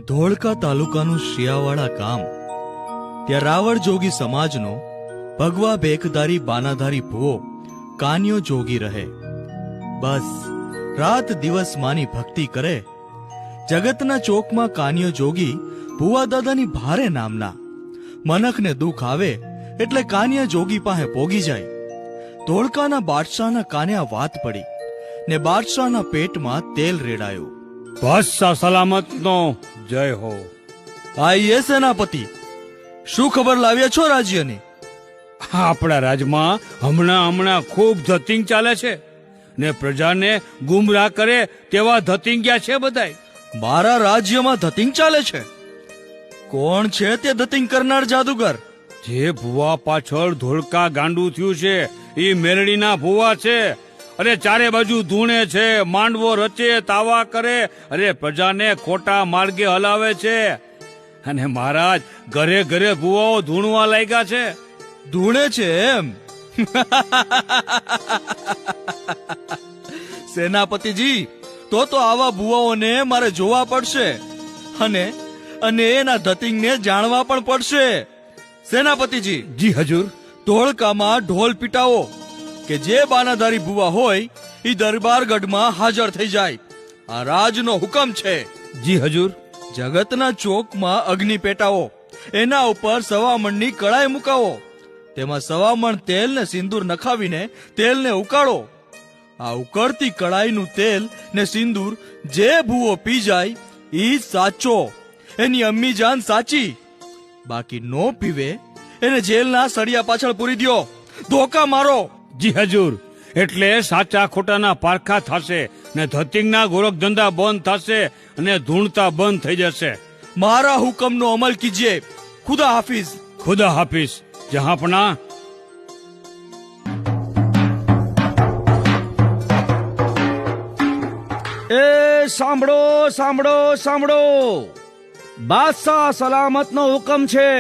ધોળકા તાલુકાનું શિયાવાડા ગામ, ત્યાં રાવળ જોગી સમાજનો ભગવા ભેખધારી બાનાધારી ભૂવો કાન્યો જોગી રહે. બસ રાત દિવસ માની ભક્તિ કરે. જગતના ચોકમાં કાન્યો જોગી ભુવા દાદાની ભારે નામના. મનખને દુઃખ આવે એટલે કાન્યા જોગી પાસે પોગી જાય. ધોળકાના બાદશાહના કાન્યા વાત પડી ને બાદશાહના પેટમાં તેલ રેડાયું. બાદશાહ સલામત નો જય હો. આઈએ સેનાપતિ, શું ખબર લાવ્યા છો રાજ્યની? આપણા રાજમાં હમણાં ખૂબ ધતિંગ ચાલે છે ને પ્રજાને ગુમરાહ કરે તેવા ધતિંગ્યા છે બધાય. મારા રાજ્યમાં ધતિંગ ચાલે છે? કોણ છે તે ધતિંગ કરનાર જાદુગર? જે ભુવા પાછળ ધોળકા ગાંડું થયું છે એ મેલડીના ભુવા છે. અરે ચારે બાજુ ધૂણે છે, માંડવો રચે, તાવા કરે, અરે પ્રજાને ખોટા માર્ગે હલાવે છે. અને મહારાજ ઘરે ઘરે ભુવાઓ ધૂણવા લાગ્યા છે. ધૂણે છે એમ? સેનાપતિજી, તો આવા ભુવાઓને મારે જોવા પડશે અને એના ધતિંગને જાણવા પણ પડશે. સેનાપતિજી. જી હજુર. ધોળકામાં ઢોલ પીટાવો કે જે બાનાધારી ભુવા હોય એ દરબારગઢમાં હાજર થઈ જાય. આ રાજનો હુકમ છે. જી હજુર. જગતના ચોકમાં અગ્નિ પેટાવો, એના ઉપર સવામણની કળાઈ મુકાવો, તેમાં સવામણ તેલ ને સિંદૂર નખાવીને તેલને ઉકાળો. આ ઉકળતી કળાઈનું તેલ ને સિંદૂર જે ભૂવો પી જાય ઈ સાચો, એની અમ્મી જાન સાચી. બાકી નો પીવે એને જેલના સળિયા પાછળ પૂરી દ્યો, ધોકા મારો. જી હજુર. એટલે સાચા ખોટાના પારખા થશે ને ધતિંગના ગોરખ ધંધા બંધ થશે અને ધૂણતા બંધ થઈ જશે. મારા હુકમનો અમલ કીજીએ. ખુદા હાફિઝ. ખુદા હાફિઝ. જહાંપના. એ સાંભળો સાંભળો સાંભળો, બાદશાહ સલામતનો હુકમ છે.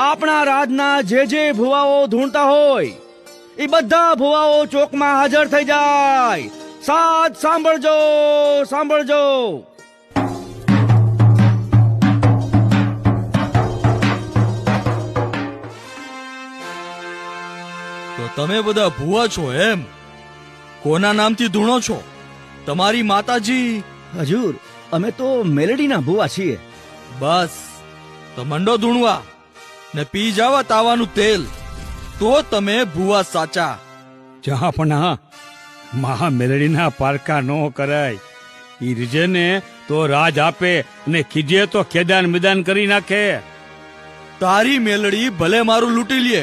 આપણા રાજના જે ભુવાઓ ધૂણતા હોય એ બધા ભુવાઓ ચોકમાં હાજર થઈ જાય. સાથ સાંભળજો સાંભળજો. તો તમે બધા ભુવા છો એમ? કોના નામથી ધૂણો છો? તમારી માતાજી? હજુર, અમે તો મેલડીના ભુવા છીએ. બસ તો મંડો ધૂણવા ને પી જાવા તાવાનું તેલ, તો તમે ભુવા સાચા. જહાંપના, મહા મેલડીના પારકા નો કરાય. ઈ રીજેને તો રાજ આપે અને ખીજે તો ખેદાન મેદાન કરી નાખે. તારી મેલડી ભલે મારું લૂંટી લે,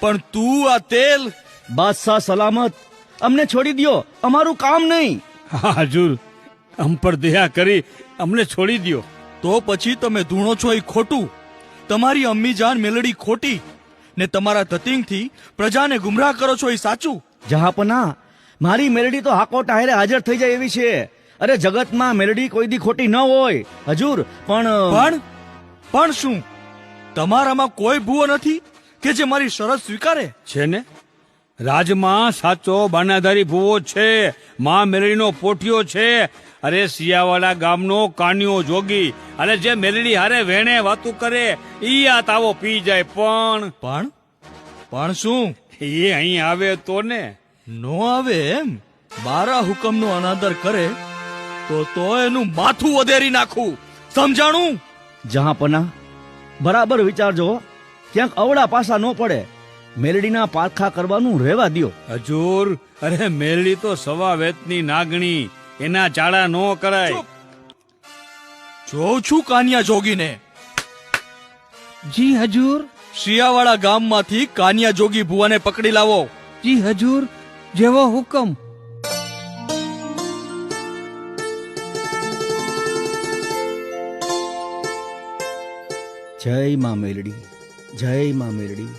પણ તું આ તેલ? બાદશાહ સલામત, અમને છોડી દ્યો, અમારું કામ નહીં. હા હજુર, અમ પર દયા કરી અમને છોડી દ્યો. તો પછી તમે ધૂણો છો એ ખોટું, તમારી અમ્મી જાન મેલડી ખોટી, ને તમારા ધતિંગથી પ્રજાને ગુમરાહ કરો છો એ સાચું. જહાંપના, મારી મેલડી તો હાકો ટાહેરે હાજર થઈ જાય એવી છે. અરે જગતમાં મેલડી કોઈ દી ખોટી ન હોય હજુર. પણ શું તમારામાં કોઈ ભૂવો નથી કે જે મારી શરત સ્વીકારે? છે ને, રાજમાં સાચો બાનાધારી ભૂવો છે, મા મેલડીનો પોઠિયો છે. અરે સિયાવાડા ગામનો કાન્યો જોગી, અને જે મેલડી હારે વેણે વાતું કરે ઈ આ તાવો પી જાય. પણ શું એ અહીં આવે તો ને? નો આવે એમ? મારા હુકમનો અનાદર કરે તો એનું માથું વધેરી નાખું. સમજાણું? જહાંપના, બરાબર વિચારજો, ક્યાંક અવળા પાસા ન પડે. મેલડીના પારખા કરવાનું રહેવા દ્યો. હજુર, અરે મેલડી તો સવા વેતની નાગણી, એના ચાળા નો કરાય. જોઉં છું કાન્યા જોગીને. જી હજુર. શિયાવાડા ગામમાંથી કાન્યા જોગી ભુવાને પકડી લાવો. જી હજુર, જેવો હુકમ. જય માં મેલડી, જય માં મેલડી,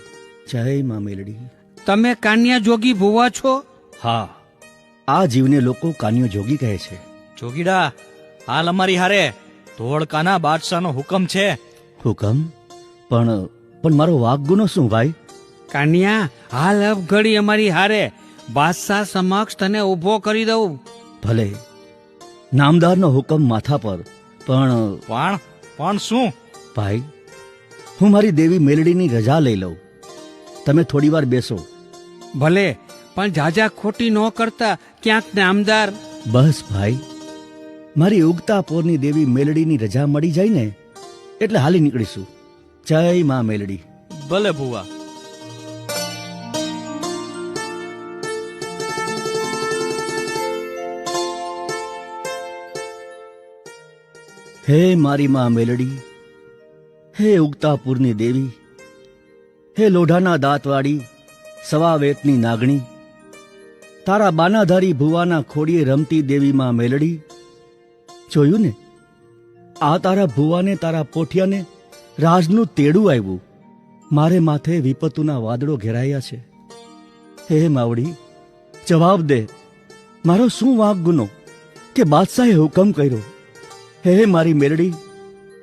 જય માં મેલડી. તમે કાન્યા જોગી ભુવા છો? હા, આ જીવને લોકો કાન્યો જોગી કહે છે. જોગીડા, હાલ અમારી હારે ધોળકાના બાદશાહનો હુકમ છે. હુકમ? પણ મારો વાઘ ગુનો શું ભાઈ? કાન્યા, હાલ અબ ઘડી અમારી હારે, બાદશાહ સમક્ષ તને ઉભો કરી દઉં. ભલે, નામદારનો હુકમ માથા પર પણ શું? ભાઈ, હું મારી દેવી મેલડીની રજા લઈ લઉં. તમે થોડી વાર બેસો. ભલે, પણ જાજા ખોટી ન કરતા, ક્યાંક નામદાર. બસ ભાઈ, મારી ઉગતા પોરની દેવી મેલડીની રજા મળી જાય ને એટલે હાલી નીકળીશું. જય માં મેલડી. ભલે ભુવા. હે મારી માં મેલડી, હે ઉગતાપુરની દેવી, હે લોઢાના દાંતવાળી સવા વેતની નાગણી, તારા બાનાધારી ભુવાના ખોડીએ રમતી દેવી માં મેલડી. જોયું ને, આ તારા ભુવાને, તારા પોઠિયાને રાજનું તેડું આવ્યું. મારે માથે વિપતુના વાદળો ઘેરાયા છે. હે માવડી, જવાબ દે, મારો શું વાંક ગુનો કે બાદશાહે હુકમ કર્યો? હે મારી મેલડી,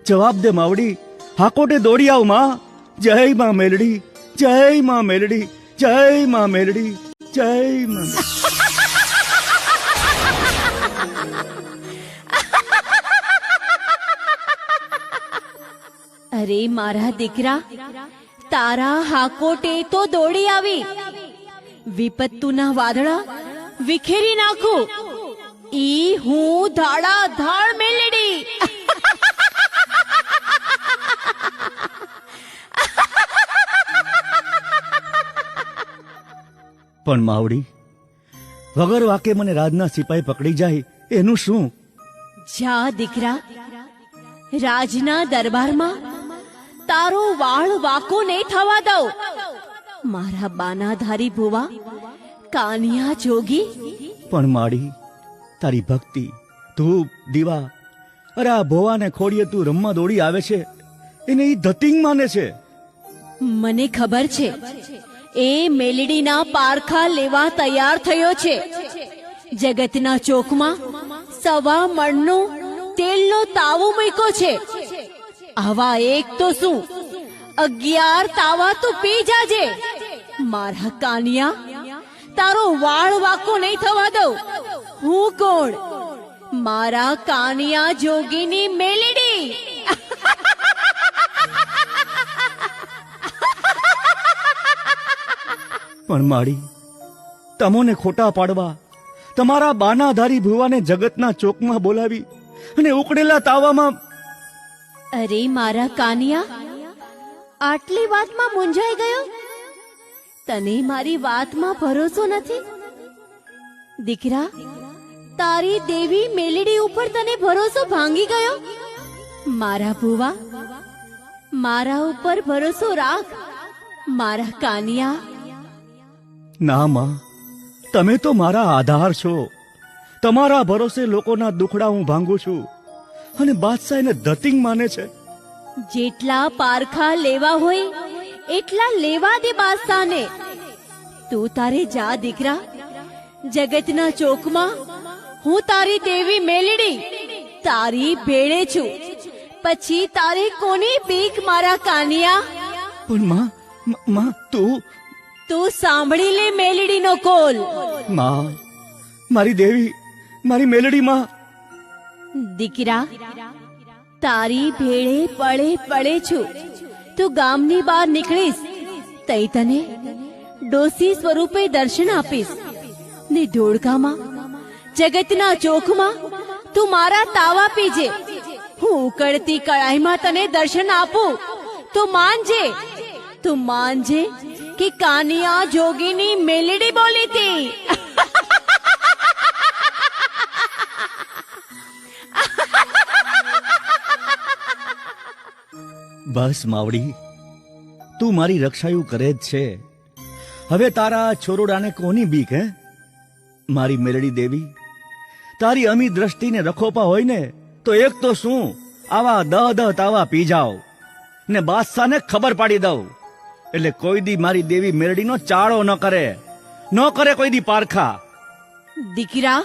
જવાબ દે માવડી. હાકોટે દોડી આવ માં. જય માં મેલડી, જય માં મેલડી, જય માં મેલડી, જય માં. અરે મારા દીકરા, તારા હાકોટે તો દોડી આવી. વિપત્તુના વાદળા વિખેરી નાખું. ઈ હું ધાડા ધાડ મેલડી. પણ માવડી, વગર વાકે મને રાજના સિપાઈ પકડી જાય એનું શું? જા દીકરા, રાજના દરબારમાં તારો વાળ વાકો નહીં થવા દઉં. મારા બાનાધારી ભુવા કાનિયા જોગી. પણ માડી, તારી ભક્તિ, ધૂપ, દીવા, અરે આ ભોવાને ખોડીએ તું રમવા દોડી આવે છે એને ઈ ધતિંગ માને છે. મને ખબર છે, એ મેલડીના પારખા લેવા તૈયાર થયો છે. જગતના ચોકમાં સવા મણનો તેલનો તાવો મૂક્યો છે. આવા એક તો શું, 11 તાવા તો પી જાજે. મારા કાનિયા, તારો વાળ વાકો નહીં થવા દઉં. હું કોણ? મારા કાનિયા જોગીની મેલડી. પણ માડી, તમોને ખોટા પાડવા તમારા બાનાધારી ભુવાને જગતના ચોકમાં બોલાવી અને ઉકળેલા તાવામાં. અરે મારા કાનિયા, આટલી વાતમાં મૂંઝાઈ ગયો? તને મારી વાતમાં ભરોસો નથી? દીકરા, તારી દેવી મેલડી ઉપર તને ભરોસો ભાંગી ગયો? મારા ભુવા, મારા ઉપર ભરોસો રાખ. મારા કાનિયા. ના માં, તમે તો મારા આધાર છો. તમારા ભરોસે લોકોના દુખડા હું ભાંગું છું અને બાદશાહ એને ધતિંગ માને છે. જેટલા પારખા લેવા હોય એટલા લેવા દે બાદશાહને. તું તારે જા દીકરા. જગતના ચોકમાં હું તારી દેવી મેલડી તારી ભેળે છું. પછી તારે કોની બીક મારા કાનિયા? પણ માં તું સાંભળી લે મેલડીનો કોલ. માં, મારી દેવી, મારી મેલડી માં. દીકરા, તારી ભેળે પળે પળે છું. તું ગામની બહાર નીકળીશ તઈ તને ડોસી સ્વરૂપે દર્શન આપીશ. ને ધોળકામાં જગતના ચોકમાં તું મારા તાવા પીજે. હું ઉકળતી કળાઈમાં તને દર્શન આપું. તું માનજે કે કાનિયા જોગીની મેલડી બોલી હતી. બસ માવડી, તું મારી રક્ષાયું કરે જ છે. હવે તારા છોરોડાને કોની બીક? હે મારી મેલડી દેવી, તારી અમી દ્રષ્ટિને રખોપા હોય ને તો એક તો શું, આવા 10 તાવા પી જાઓ ને બાદશાહને ખબર પાડી દઉં એટલે કોઈ દી મારી દેવી મેલડીનો ચાળો ન કરે કોઈ દી પારખા. દીકરા,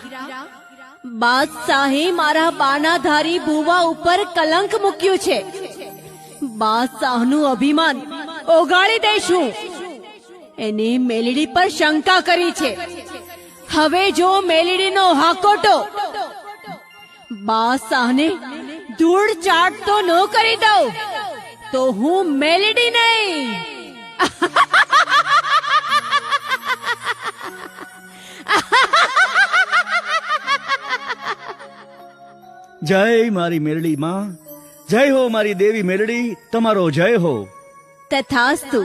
બાદશાહે મારા બાનાધારી ભુવા ઉપર કલંક મૂક્યું છે. બાદશાહનું અભિમાન ઓગાળી દઈશું. એને મેલડી પર શંકા કરી છે. હવે જો મેલડીનો હાકોટો બાદશાહને ધૂળ ચાટ તો ન કરી દઉં તો હું મેલેડી નહીં. જય મારી મેલડી માં, જય હો મારી દેવી મેલડી, તમારો જય હો. તથાસ્તુ.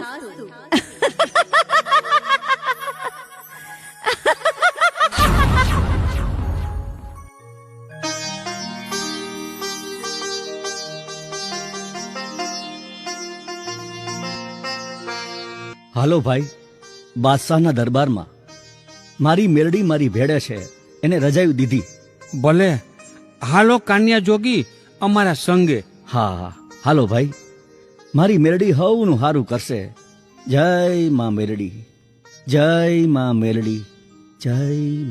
હાલો ભાઈ, બાદશાહના દરબારમાં મારી મેલડી મારી ભેડે છે, એને રજાયું દીધી. ભલે, હાલો કાન્યા જોગી અમારા સંગે. હા હા, હાલો ભાઈ, મારી મેલડી હવનું હારું કરશે. જય માં મેલડી, જય માં મેલડી, જય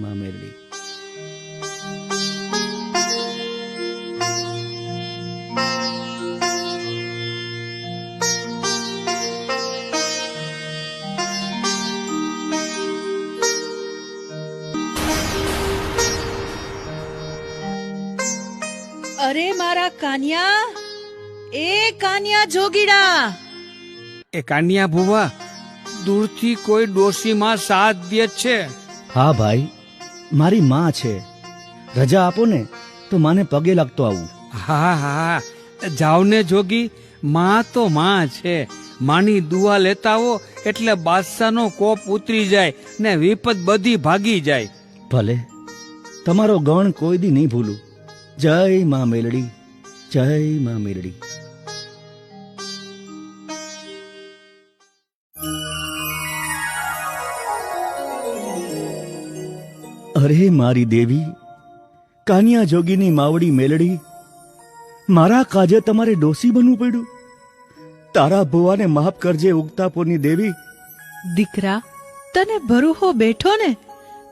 માં મેલડી. અરે મારા કાન્યા, એ કાન્યા જોગીડા, એ કાન્યા ભુવા, દૂરથી કોઈ ડોશીમાં સાથ દે છે. હા ભાઈ, મારી માં છે, રજા આપો ને તો માને પગે લાગતો આવું. હા હા, જાવ ને જોગી, માં તો માં છે. માની દુઆ લેતા હો એટલે બાદશાહનો કોપ ઉતરી જાય ને વિપત બધી ભાગી જાય. ભલે, તમારો ગણ કોઈ દી નહીં ભૂલું. જય માં મેલડી, જય માં મેલડી. અરે મારી દેવી, કાનિયા જોગીની માવડી મેલડી, મારા કાજે તમારે ડોસી બનવું પડ્યું. તારા ભુવાને માફ કરજે ઉગતાપુરની દેવી. દીકરા, તને ભરૂહો બેઠો ને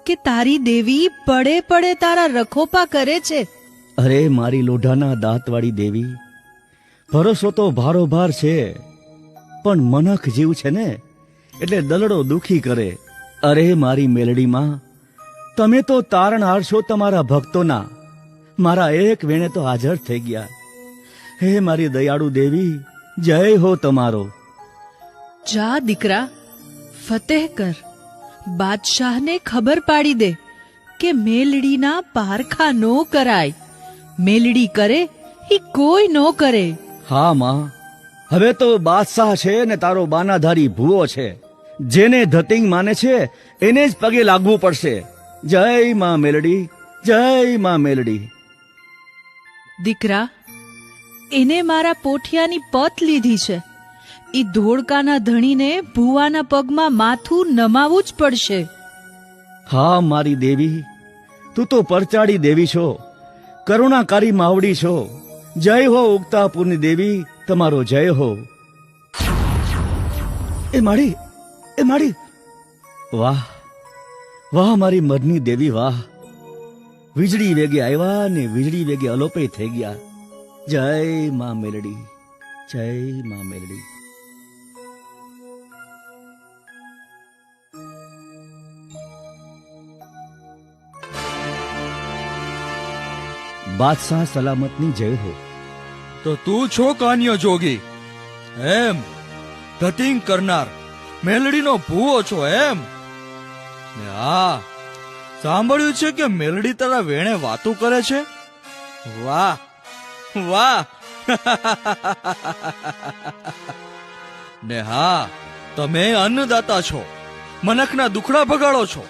કે તારી દેવી પડે પડે તારા રખોપા કરે છે. અરે મારી લોઢાના દાંતવાળી દેવી, ભરોસો તો ભારોભાર છે, પણ મનખ જીવ છે ને એટલે દલડો દુખી કરે. અરે મારી મેલડીમાં, તમે તો તારણહાર છો તમારા ભક્તોના. મારા એક વેણે તો હાજર થઈ ગયા. હે મારી દયાળુ દેવી, જય હો તમારો. જા દીકરા, ફતેહ કર. બાદશાહને ખબર પાડી દે કે મેલડીના પારખા નો કરાય. મેલડી કરે એ કોઈ નો કરે. હા માં, હવે તો બાદશાહ છે ને તારો બાનાધારી ભૂવો છે. જેને ધતિંગ માને છે એને જ પગે લાગવું પડશે. જય માં મેલડી, જય માં મેલડી. દીકરા, એને મારા પોઠિયાની પત લીધી છે. ઈ ધોળકાના ધણીને ભુવાના પગમાં માથું નમાવું જ પડશે. હા મારી દેવી, તું તો પરચાડી દેવી છો, કરુણાકારી માવડી છો. જય હો ઉગતાપુરની દેવી, તમારો જય હો. એ માડી, એ માડી, વાહ વાહ મારી મરની દેવી, વાહ. વીજળી વેગે આવ્યા ને વીજળી વેગે અલોપે થઈ ગયા. જય માં મેલડી, જય માં મેલડી. બાદશાહ સલામતની જય હો. તો તું છો કાન્યો જોગી એમ? ધતિંગ કરનાર મેલડીનો ભૂવો છો એમ ને? હા, સાંભળ્યું છે કે મેલડી તારા વેણે વાતો કરે છે. વાહ વાહ. ને હા, તમે અન્નદાતા છો, મનખના દુખડા ભગાડો છો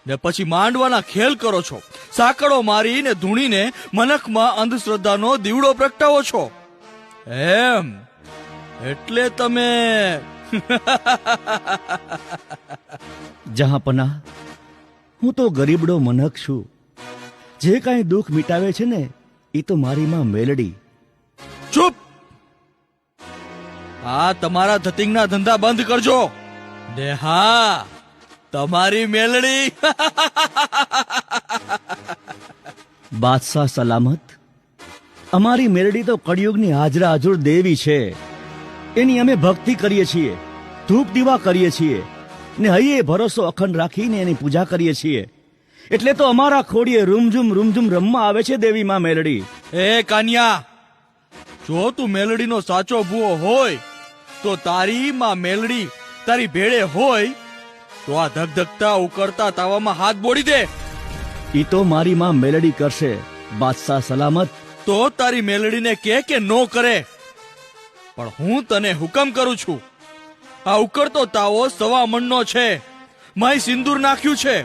ને પછી માંડવાના ખેલ કરો છો. સાંકળો મારીને ધૂણીને મનખમાં અંધશ્રદ્ધાનો દીવડો પ્રગટાવો છો એમ? એટલે તમે જહાંપના, હું તો ગરીબડો મનખ છું. જે કાંઈ દુઃખ મિટાવે છે ને એ તો મારી માં મેલડી. ચૂપ! આ તમારા ધતિંગના ધંધા બંધ કરજો ને હા, તમારી મેલડી. બાદશાહ સલામત, અમારી મેલડી તો કળિયુગની હાજરા હજુર દેવી છે. એની અમે ભક્તિ કરીએ છીએ, ધૂપ દીવા કરીએ છીએ ને હૈયે ભરોસો અખંડ રાખીને એની પૂજા કરીએ છીએ. એટલે તો અમારા ખોડીએ રૂમઝુમ રૂમઝુમ રમવા આવે છે દેવી માં મેલડી. એ કાન્યા, જો તું મેલડીનો સાચો ભૂવો હોય તો તારી માં મેલડી તારી ભેળે હોય તો આ ધગધગતા ઉકળતા તાવામાં હાથ બોળી દે. ઈ તો મારી માં મેલડી કરશે બાદશાહ સલામત. તો તારી મેલડીને કે નો કરે, પણ હું તને હુકમ કરું છું. આ ઉકળતો તાવો 1.25 મણનો છે, માય સિંદૂર નાખ્યું છે.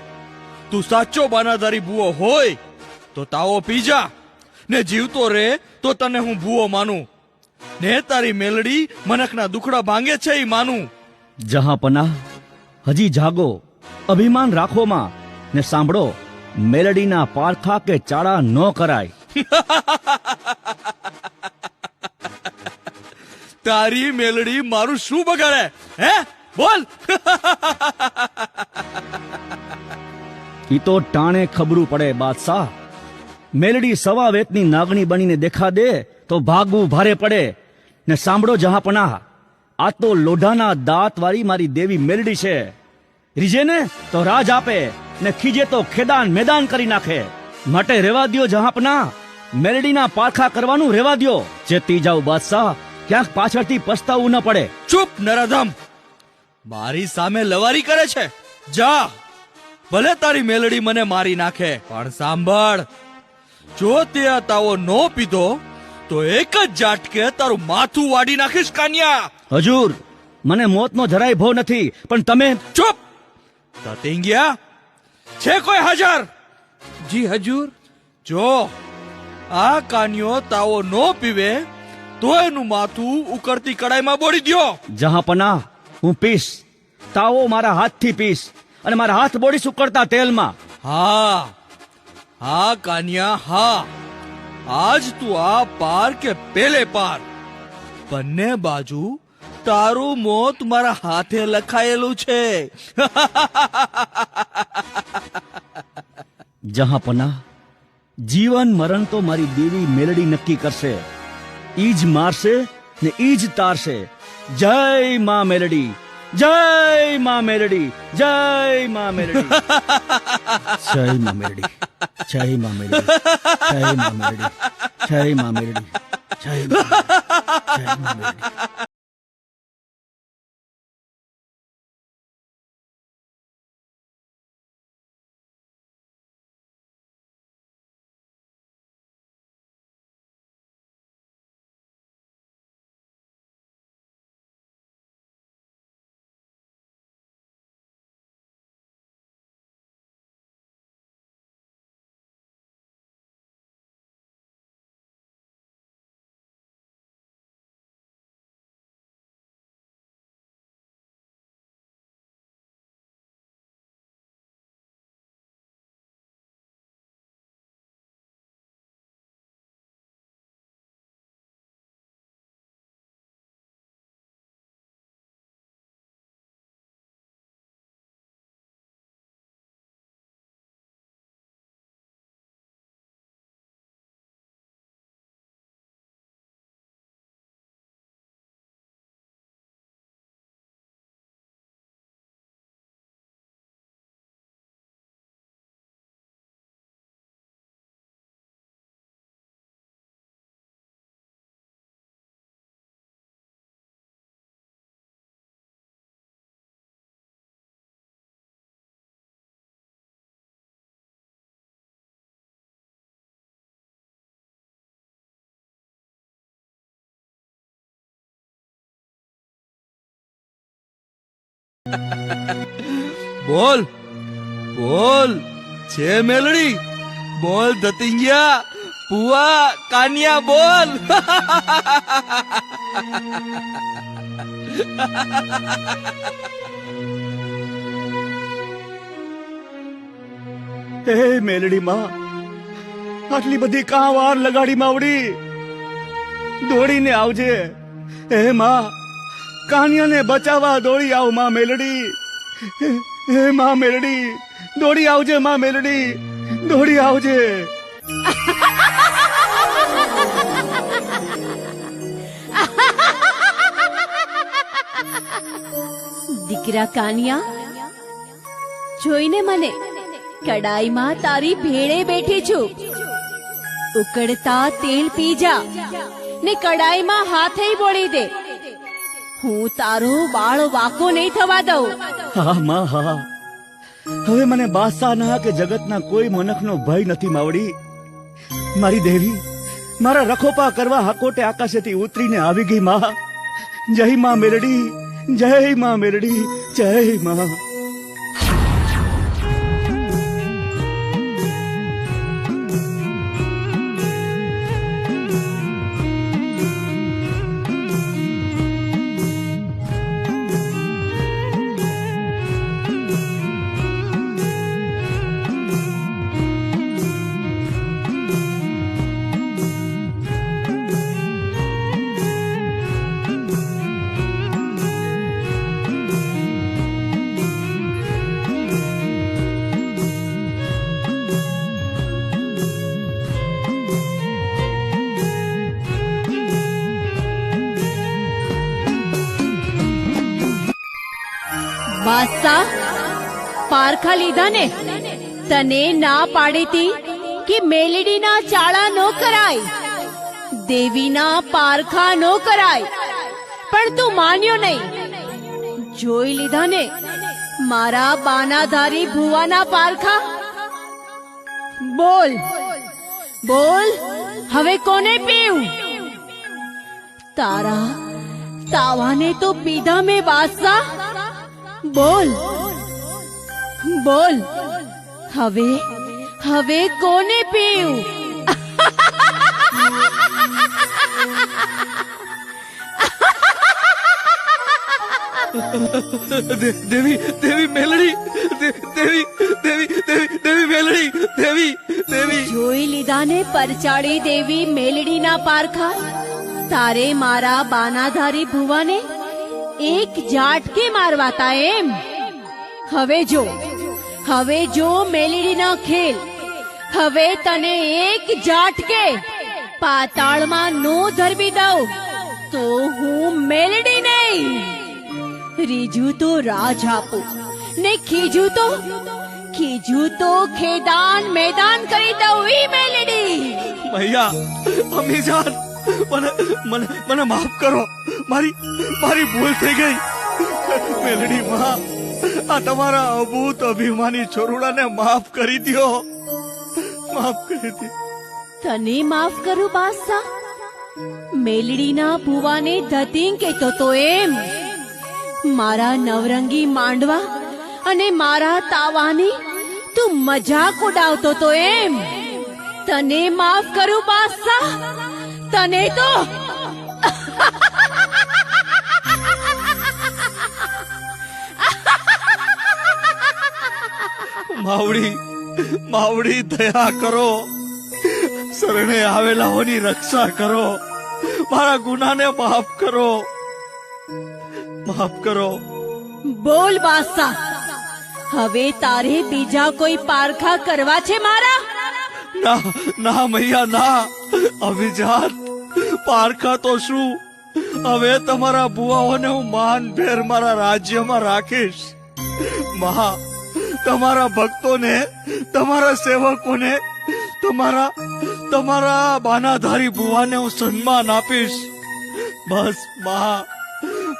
તું સાચો બાનાધારી ભૂવો હોય તો તાવો પી જા, ને જીવતો રે તો તને હું ભૂવો માનું, ને તારી મેલડી મનખના દુખડા ભાંગે છે ઈ માનું. જહાંપનાહ, હજી જાગો, અભિમાન રાખો માં, ને સાંભળો, મેલડીના પારખા કે ચાળા ન કરાય. તારી મેલડી મારું શું બગાડે? હે, બોલ. ઈ તો ટાણે ખબરું પડે બાદશાહ. મેલડી સવા વેતની નાગણી બનીને દેખા દે તો ભાગવું ભારે પડે. ને સાંભળો જહાંપનાહ, આ તો લોઢાના દાંત વાળી મારી દેવી મેલડી છે. રીજે ને તો રાજ આપે, ને ખીજે તો ખેદાન મેદાન કરી નાખે. માટે રેવા દ્યો જહાંપનાહ, મેલડીના પારખા કરવાનું રેવા દ્યો. ચેતી જાવ બાદશાહ, ક્યાંક પાછળથી પસ્તાવું ન પડે. ચૂપ નરાધમ, મારી સામે લવારી કરે છે. જા, ભલે તારી મેલડી મને મારી નાખે, પણ સાંભળ, જો તે આ તાવો નો પીધો તો એક જ ઝાટકે તારું માથું વાડી નાખીશ કાન્યા. હજૂર, મને મોતનો જરાય ભો નથી, પણ તમે ચૂપ. તતિંગિયા, છે કોઈ હાજર? જી હજૂર. જો આ કાન્યો તાવો નો પીવે તો એનું માથું ઉકળતી કડાઈમાં બોળી દ્યો. જહાંપનાહ, હું પીશ, તાવો મારા હાથથી પીશ, અને મારા હાથ બોડીશ ઉકળતા તેલમાં. હા હા કાન્યા, હા, આજ તું આ પાર કે પેલે પાર, બંને બાજુ તારું મોત મારા હાથે લખાયેલું છે. જહાંપનાહ, જીવન મરણ તો મારી દેવી મેલડી નક્કી કરશે. ઈ જ મારશે ને ઈ જ તારશે. જય માં મેલડી, જય માં મેલડી, જય માં મેલડી. જય માં મેલડી, જય માં મેલડી, જય માં મેલડી, જય માં મેલડી, જય માં મેલડી. બોલ બોલ, છે મેલડી? બોલ દતિંગિયા, પુઆ, કાન્યા, બોલ. હે મેલડી માં, આટલી બધી કાં વાર લગાડી માવડી? દોડીને આવજે. હે માં, કાન્યાને બચાવવા દોડી આવ માં મેલડી. હે માં મેલડી, દોડી આવજે માં મેલડી, દોડી આવજે. દીકરા કાનિયા, જોઈને મને કડાઈમાં તારી ભેળે બેઠી છું. ઉકળતા તેલ પી જા, ને કડાઈમાં હાથે બોળી દે. હું તારો બાળ વાકો નહીં થવા દઉં. હા માં હા, હવે મને બાદશાહના કે જગતના કોઈ મનખનો ભય નથી માવડી. મારી દેવી મારા રખોપા કરવા હાકોટે આકાશેથી ઉતરીને આવી ગઈ માં. જય માં મેલડી, જય માં મેલડી, જય માં. બાદશાહ, પારખા લીધા ને? તને ના પાડી તી કે મેલડીના ચાળા નો કરાય, દેવીના પારખા નો કરાય, પણ તું માન્યો નહીં. જોઈ લીધા ને મારા બાનાધારી ભુવાના પારખા? બોલ બોલ, હવે કોને પીવું? તારા તાવાને તો પીધા મેં બાદશાહ. બોલ બોલ, હવે હવે કોને પીવું? દેવી દેવી મેલડી, દેવી દેવી દેવી દેવી મેલડી, દેવી દેવી. જોઈ લીધા ને પરચાળી દેવી મેલડીના પારખા? તારે મારા બાનાધારી ભુવાને એક ઝાટકે મારવાતા એમ? હવે જો મેલડીના ખેલ. હવે તને એક ઝાટકે પાતાળમાં નો ધરવી દઉં તો હું મેલડી નહીં. રીજું તો રાજ આપું ને ખીજું તો ખેદાન મેદાન કરી દઉં. ઈ મેલડી મૈયા, અમીજાન, મને માફ કરો. મારી ભૂલ થઈ ગઈ. મેલડી માં, આ તમારા અભૂત અભિમાની છોરુડાને માફ કરી દ્યો, માફ કરી દો. તને માફ કરું બાદશાહ? મેલડીના ભુવાને ધતિંગ કહેતો તો એમ? મારા નવરંગી માંડવા અને મારા તાવાની તું મજાક ઉડાવતો તો એમ? તને માફ કરું બાદશાહ? તને તો માવડી દયા કરો, શરણે આવેલાઓની રક્ષા કરો. મારા ગુનાને માફ કરો, માફ કરો. બોલ બાદશાહ, હવે તારે બીજા કોઈ પારખા કરવા છે મારા? ના મૈયા ના. અભિજાત, પારખા તો શું, હવે તમારા બુઆઓને હું માનભેર મારા રાજ્યમાં રાખીશ. મહા, તમારા ભક્તોને, તમારા સેવકોને, તમારા બાનાધારી ભુવાને હું સન્માન આપીશ. બસ મહા,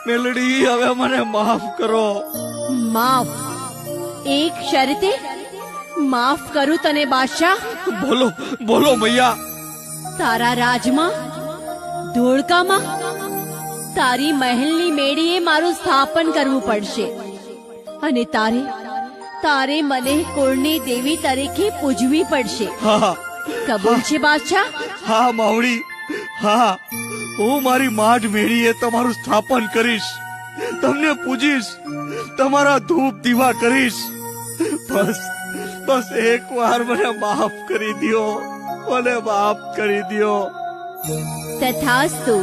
મેલડી હવે મને માફ કરો. માફ? એક શરતે માફ કરું તને બાદશાહ. બોલો મૈયા. તારા રાજમાં, ધોળકામાં, તારી મહેલની મેડીએ મારું સ્થાપન કરવું પડશે અને તારે મને કુળની દેવી તરીકે પૂજવી પડશે. હા, કબૂલ છે બાદશાહ? હા માવડી, હા. હું મારી માઢ મેળીએ તમારું સ્થાપન કરીશ, તમને પૂજીશ, તમારા ધૂપ દીવા કરીશ. બસ એકવાર મને માફ કરી દ્યો, મને માફ કરી દ્યો. તથાસ્તુ.